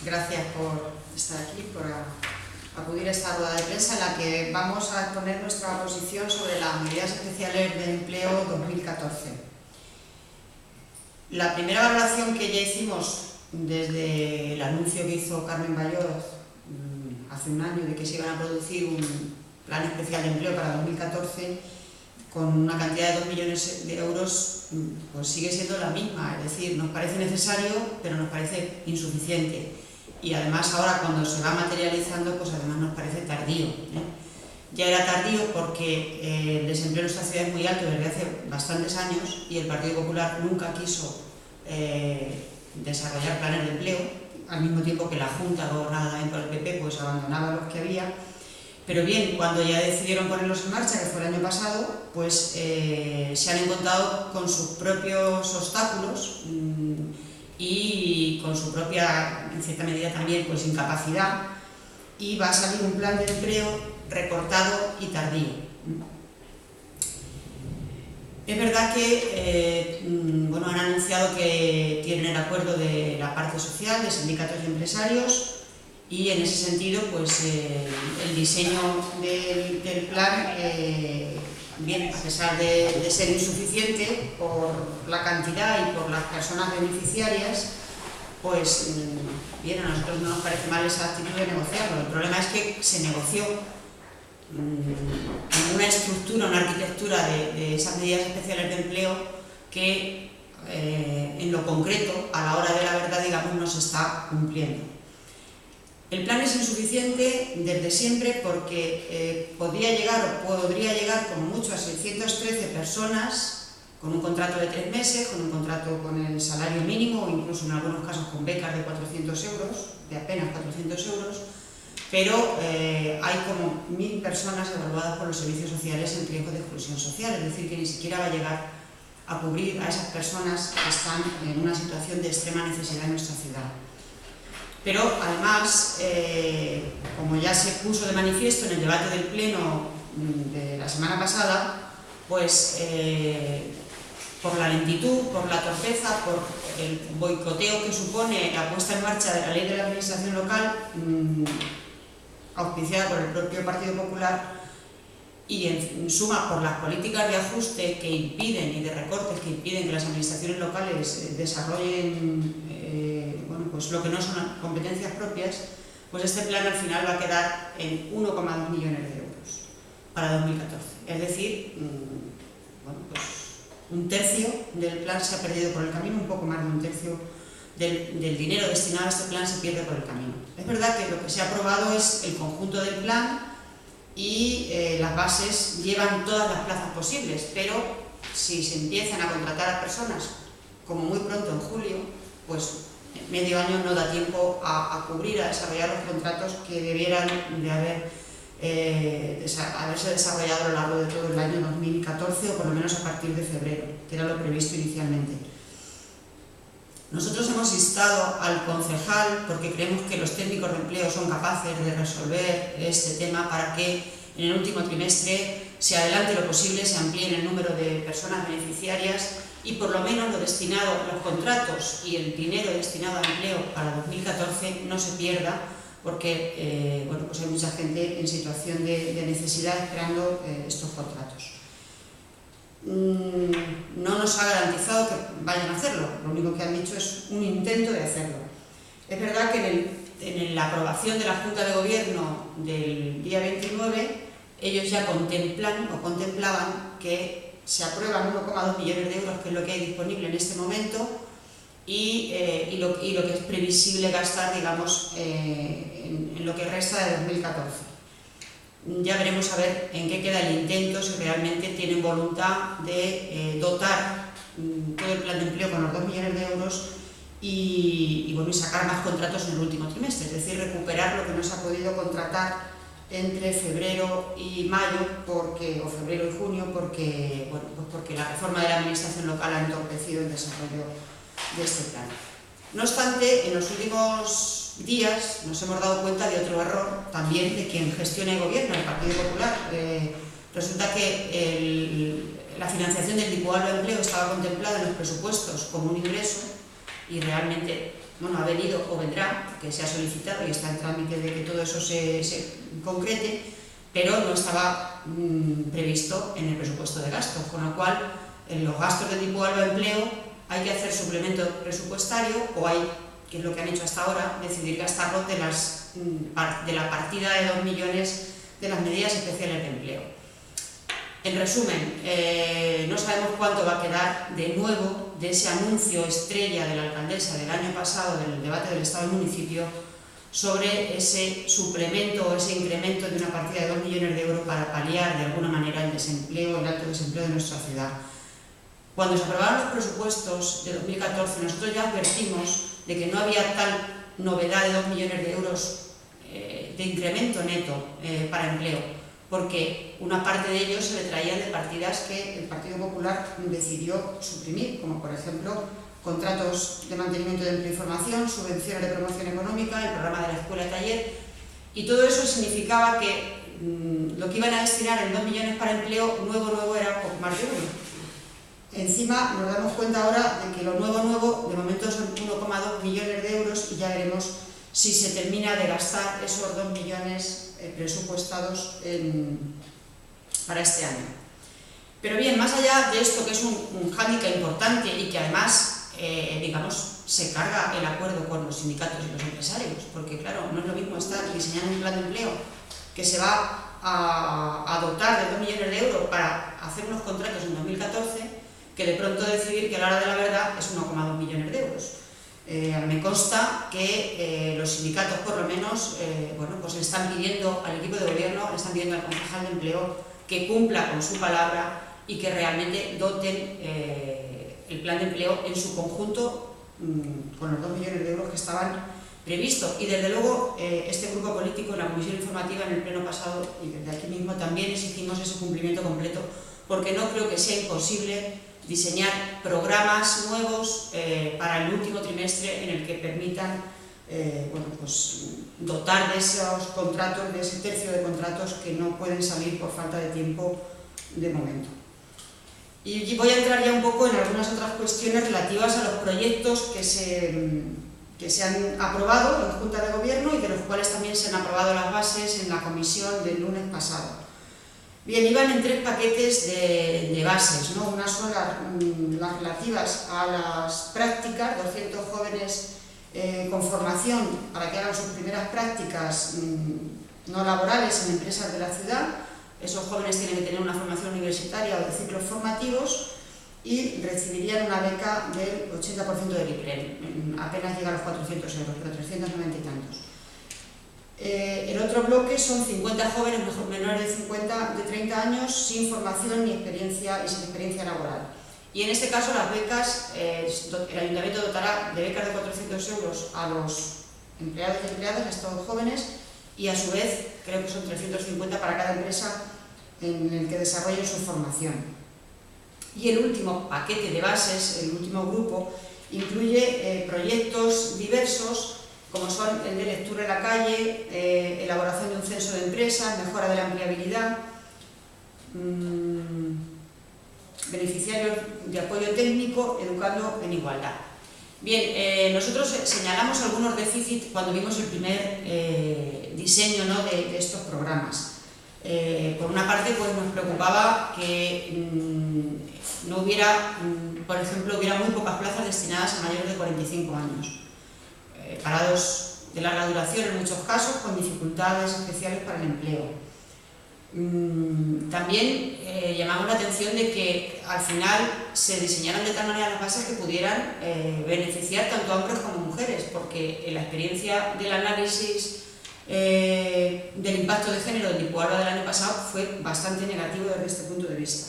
Gracias por estar aquí, por acudir a esta rueda de prensa en la que vamos a exponer nuestra posición sobre las medidas especiales de empleo 2014. La primera valoración que ya hicimos desde el anuncio que hizo Carmen Bayoz hace un año de que se iban a producir un plan especial de empleo para 2014 con una cantidad de 2 millones de euros, pues sigue siendo la misma, es decir, nos parece necesario, pero nos parece insuficiente. Y además ahora cuando se va materializando, pues además nos parece tardío, Ya era tardío porque el desempleo en nuestra ciudad es muy alto desde hace bastantes años y el Partido Popular nunca quiso desarrollar planes de empleo, al mismo tiempo que la Junta, gobernada también por el PP, pues abandonaba los que había. Pero bien, cuando ya decidieron ponerlos en marcha, que fue el año pasado, pues se han encontrado con sus propios obstáculos y con su propia, en cierta medida también, pues incapacidad, y va a salir un plan de empleo recortado y tardío. Es verdad que han anunciado que tienen el acuerdo de la parte social, de sindicatos y empresarios, y en ese sentido pues el diseño del plan, bien, a pesar de ser insuficiente por la cantidad y por las personas beneficiarias, pues bien, a nosotros no nos parece mal esa actitud de negociarlo. El problema es que se negoció una estructura, una arquitectura de esas medidas especiales de empleo que en lo concreto, a la hora de la verdad, digamos, no se está cumpliendo. El plan es insuficiente desde siempre porque podría llegar como mucho a 613 personas con un contrato de 3 meses, con un contrato con el salario mínimo o incluso en algunos casos con becas de 400 euros, de apenas 400 euros, pero hay como 1000 personas evaluadas por los servicios sociales en riesgo de exclusión social, es decir, que ni siquiera va a llegar a cubrir a esas personas que están en una situación de extrema necesidad en nuestra ciudad. Pero además, como ya se puso de manifiesto en el debate del Pleno de la semana pasada, pues por la lentitud, por la torpeza, por el boicoteo que supone la puesta en marcha de la ley de la administración local, auspiciada por el propio Partido Popular, y en suma por las políticas de ajuste que impiden y de recortes que impiden que las administraciones locales desarrollen pues lo que no son competencias propias, pues este plan al final va a quedar en 1,2 millones de euros para 2014. Es decir, pues un tercio del plan se ha perdido por el camino, un poco más de un tercio del dinero destinado a este plan se pierde por el camino. Es verdad que lo que se ha aprobado es el conjunto del plan y las bases llevan todas las plazas posibles, pero si se empiezan a contratar a personas como muy pronto en julio, pues medio año no da tiempo a cubrir, a desarrollar los contratos que debieran de haberse desarrollado a lo largo de todo el año 2014 o por lo menos a partir de febrero, que era lo previsto inicialmente. Nosotros hemos instado al concejal, porque creemos que los técnicos de empleo son capaces de resolver este tema para que en el último trimestre se adelante lo posible, se amplíe el número de personas beneficiarias y por lo menos lo destinado, los contratos y el dinero destinado a empleo para 2014 no se pierda, porque pues hay mucha gente en situación de necesidad esperando estos contratos. No nos ha garantizado que vayan a hacerlo, lo único que han dicho es un intento de hacerlo. Es verdad que en la aprobación de la Junta de Gobierno del día 29, ellos ya contemplaban que se aprueban 1,2 millones de euros, que es lo que hay disponible en este momento, y lo que es previsible gastar, digamos, en lo que resta de 2014. Ya veremos a ver en qué queda el intento, si realmente tienen voluntad de dotar todo el plan de empleo con los 2 millones de euros y sacar más contratos en el último trimestre, es decir, recuperar lo que no se ha podido contratar entre febrero y mayo, o febrero y junio, porque la reforma de la administración local ha entorpecido el desarrollo de este plan. No obstante, en los últimos días nos hemos dado cuenta de otro error también de quien gestiona el gobierno, el Partido Popular. Resulta que la financiación del Dipuado de Empleo estaba contemplada en los presupuestos como un ingreso y realmente bueno, ha venido o vendrá, porque se ha solicitado y está en trámite de que todo eso se concrete, pero no estaba previsto en el presupuesto de gastos, con lo cual en los gastos de tipo ALBA empleo hay que hacer suplemento presupuestario o hay, que es lo que han hecho hasta ahora, decidir gastarlo de la partida de 2 millones de las medidas especiales de empleo. En resumen, no sabemos cuánto va a quedar de nuevo de ese anuncio estrella de la alcaldesa del año pasado del debate del Estado del municipio sobre ese suplemento o ese incremento de una partida de 2 millones de euros para paliar de alguna manera el desempleo, el alto desempleo de nuestra ciudad. Cuando se aprobaron los presupuestos de 2014, nosotros ya advertimos de que no había tal novedad de 2 millones de euros de incremento neto para empleo, porque una parte de ellos se le traían de partidas que el Partido Popular decidió suprimir, como por ejemplo contratos de mantenimiento de empleo y formación, subvenciones de promoción económica, el programa de la escuela-taller, y todo eso significaba que lo que iban a destinar en 2 millones para empleo nuevo era poco más de uno. Encima nos damos cuenta ahora de que lo nuevo de momento son 1,2 millones de euros y ya veremos si se termina de gastar esos 2 millones presupuestados para este año. Pero bien, más allá de esto, que es un hándicap importante y que además, digamos, se carga el acuerdo con los sindicatos y los empresarios, porque claro, no es lo mismo estar diseñando un plan de empleo que se va a dotar de 2 millones de euros para hacer unos contratos en 2014, que de pronto decidir que a la hora de la verdad es 1,2 millones de euros. Me consta que los sindicatos, por lo menos, bueno, pues le están pidiendo al equipo de gobierno, le están pidiendo al concejal de empleo que cumpla con su palabra y que realmente doten el plan de empleo en su conjunto con los 2 millones de euros que estaban previstos. Y desde luego este grupo político en la comisión informativa en el pleno pasado y desde aquí mismo también exigimos ese cumplimiento completo, porque no creo que sea imposible diseñar programas nuevos para el último trimestre en el que permitan bueno, pues, dotar de esos contratos, de ese tercio de contratos que no pueden salir por falta de tiempo de momento. Y voy a entrar ya un poco en algunas otras cuestiones relativas a los proyectos que se han aprobado en Junta de Gobierno y de los cuales también se han aprobado las bases en la comisión del lunes pasado. Bien, iban en 3 paquetes de bases, ¿no? Unas son las relativas a las prácticas, 200 jóvenes con formación para que hagan sus primeras prácticas no laborales en empresas de la ciudad. Esos jóvenes tienen que tener una formación universitaria o de ciclos formativos y recibirían una beca del 80% del IPREM, apenas llega a los 400 euros, pero 390 y tantos. El otro bloque son 50 jóvenes menores de 30 años sin formación ni experiencia y sin experiencia laboral. Y en este caso las becas, el ayuntamiento dotará de becas de 400 euros a los empleados y empleadas, a estos jóvenes, y a su vez creo que son 350 para cada empresa en el que desarrollen su formación. Y el último paquete de bases, el último grupo, incluye proyectos diversos como son el de lectura en la calle, elaboración de un censo de empresas, mejora de la empleabilidad, beneficiarios de apoyo técnico, educando en igualdad. Bien, nosotros señalamos algunos déficits cuando vimos el primer diseño, ¿no?, de estos programas. Por una parte, pues nos preocupaba que no hubiera, por ejemplo, hubiera muy pocas plazas destinadas a mayores de 45 años. Parados de larga duración en muchos casos, con dificultades especiales para el empleo. También llamamos la atención de que al final se diseñaron de tal manera las bases que pudieran beneficiar tanto a hombres como a mujeres, porque la experiencia del análisis del impacto de género del tipo ALBA del año pasado fue bastante negativo desde este punto de vista.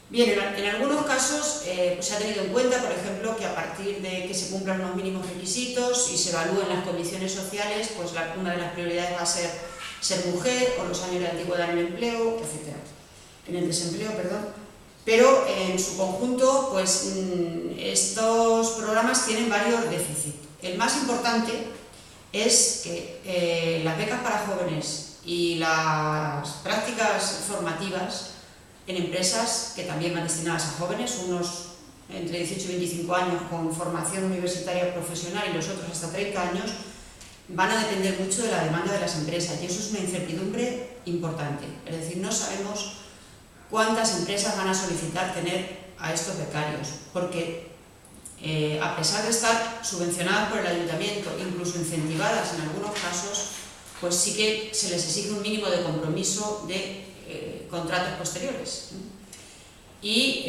Bien, en algunos casos se ha tenido en cuenta, por ejemplo, que a partir de que se cumplan los mínimos requisitos y se evalúen las condiciones sociales, pues una de las prioridades va a ser mujer o los años de antigüedad en el empleo, etc. En el desempleo, perdón. Pero en su conjunto, pues estos programas tienen varios déficits. El más importante es que las becas para jóvenes y las prácticas formativas en empresas que también van destinadas a jóvenes, unos entre 18 y 25 años con formación universitaria profesional y los otros hasta 30 años, van a depender mucho de la demanda de las empresas, y eso es una incertidumbre importante. Es decir, no sabemos cuántas empresas van a solicitar tener a estos becarios, porque a pesar de estar subvencionadas por el ayuntamiento, incluso incentivadas en algunos casos, pues sí que se les exige un mínimo de compromiso de contratos posteriores. Y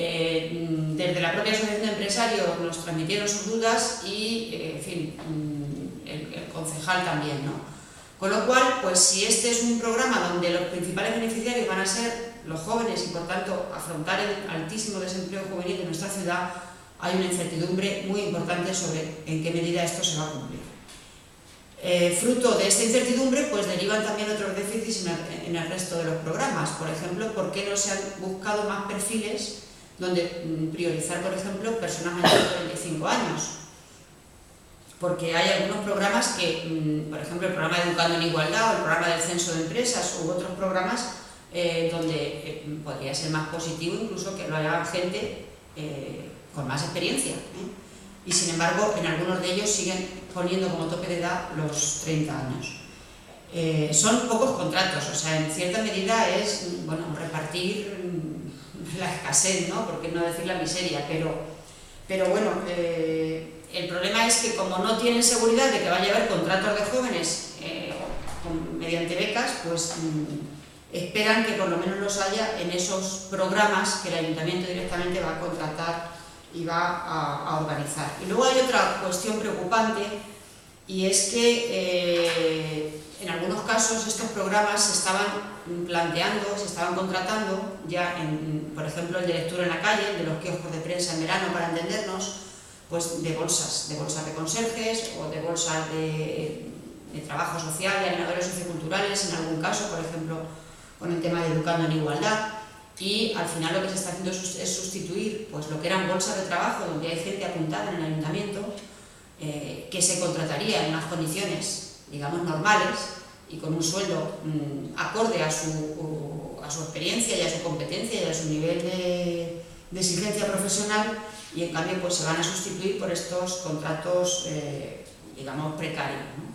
desde la propia asociación de empresarios nos transmitieron sus dudas y, en fin, el concejal también, ¿no? Con lo cual, pues si este es un programa donde los principales beneficiarios van a ser los jóvenes y, por tanto, afrontar el altísimo desempleo juvenil de nuestra ciudad, hay una incertidumbre muy importante sobre en qué medida esto se va a cumplir. Fruto de esta incertidumbre, pues derivan también otros déficits en el resto de los programas. Por ejemplo, ¿por qué no se han buscado más perfiles donde priorizar, por ejemplo, personas mayores de 25 años? Porque hay algunos programas que, por ejemplo, el programa Educando en Igualdad o el programa del Censo de Empresas u otros programas donde podría ser más positivo incluso que lo haga gente con más experiencia, y sin embargo en algunos de ellos siguen poniendo como tope de edad los 30 años. Son pocos contratos, o sea, en cierta medida es, bueno, repartir la escasez, ¿no? Por qué no decir la miseria, pero bueno, el problema es que como no tienen seguridad de que vaya a haber contratos de jóvenes mediante becas, pues esperan que por lo menos los haya en esos programas que el ayuntamiento directamente va a contratar y va a organizar. Y luego hay otra cuestión preocupante, y es que en algunos casos estos programas se estaban planteando, se estaban contratando ya, por ejemplo, el de lectura en la calle, el de los kioscos de prensa en verano, para entendernos, pues de bolsas de conserjes o de bolsas de trabajo social, de animadores socioculturales, en algún caso, por ejemplo, con el tema de Educando en Igualdad. Y al final lo que se está haciendo es sustituir pues, lo que eran bolsas de trabajo, donde hay gente apuntada en el ayuntamiento, que se contrataría en unas condiciones, digamos, normales y con un sueldo acorde a su experiencia y a su competencia y a su nivel de exigencia profesional, y en cambio pues, se van a sustituir por estos contratos, digamos, precarios, ¿no?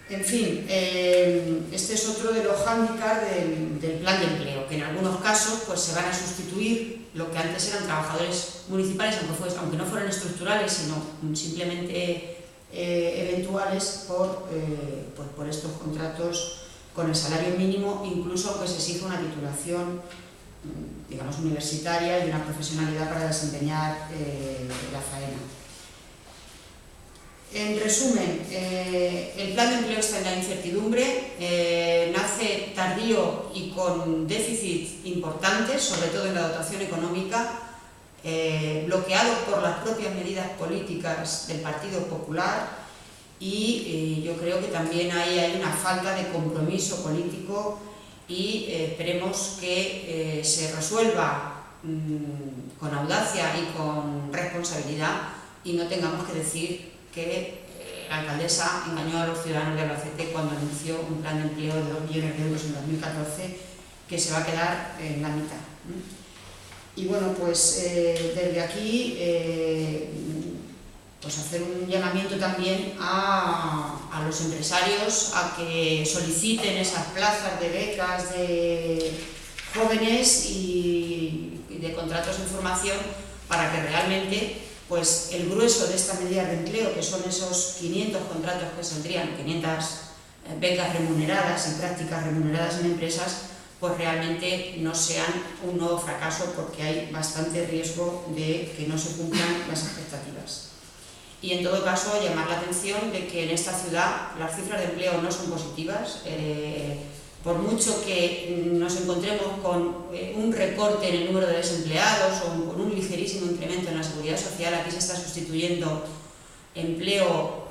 En fin, este es otro de los hándicaps del plan de empleo, que en algunos casos pues, se van a sustituir lo que antes eran trabajadores municipales, aunque no fueran estructurales, sino simplemente eventuales, por estos contratos con el salario mínimo, incluso aunque se exija una titulación, digamos, universitaria y una profesionalidad para desempeñar la faena. En resumen, el plan de empleo está en la incertidumbre, nace tardío y con déficits importantes, sobre todo en la dotación económica, bloqueado por las propias medidas políticas del Partido Popular, y yo creo que también ahí hay una falta de compromiso político, y esperemos que se resuelva con audacia y con responsabilidad, y no tengamos que decir que la alcaldesa engañó a los ciudadanos de Albacete cuando anunció un plan de empleo de 2 millones de euros en 2014 que se va a quedar en la mitad. Y bueno, pues desde aquí pues hacer un llamamiento también a los empresarios a que soliciten esas plazas de becas de jóvenes y de contratos en formación, para que realmente pues el grueso de estas medidas de empleo, que son esos 500 contratos que saldrían, 500 becas remuneradas y prácticas remuneradas en empresas, pues realmente no sean un nuevo fracaso, porque hay bastante riesgo de que no se cumplan las expectativas. Y en todo caso, llamar la atención de que en esta ciudad las cifras de empleo no son positivas. Por mucho que nos encontremos con un recorte en el número de desempleados o con un ligerísimo incremento en la seguridad social, aquí se está sustituyendo empleo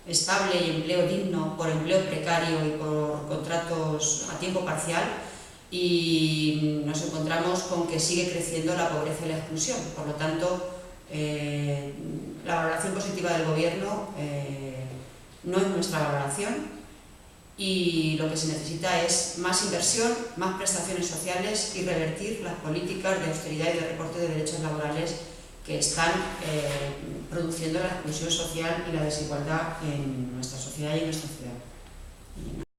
estable y empleo digno por empleo precario y por contratos a tiempo parcial, y nos encontramos con que sigue creciendo la pobreza y la exclusión. Por lo tanto, la valoración positiva del Gobierno no es nuestra valoración, y lo que se necesita es más inversión, más prestaciones sociales y revertir las políticas de austeridad y de recorte de derechos laborales que están produciendo la exclusión social y la desigualdad en nuestra sociedad y en nuestra ciudad.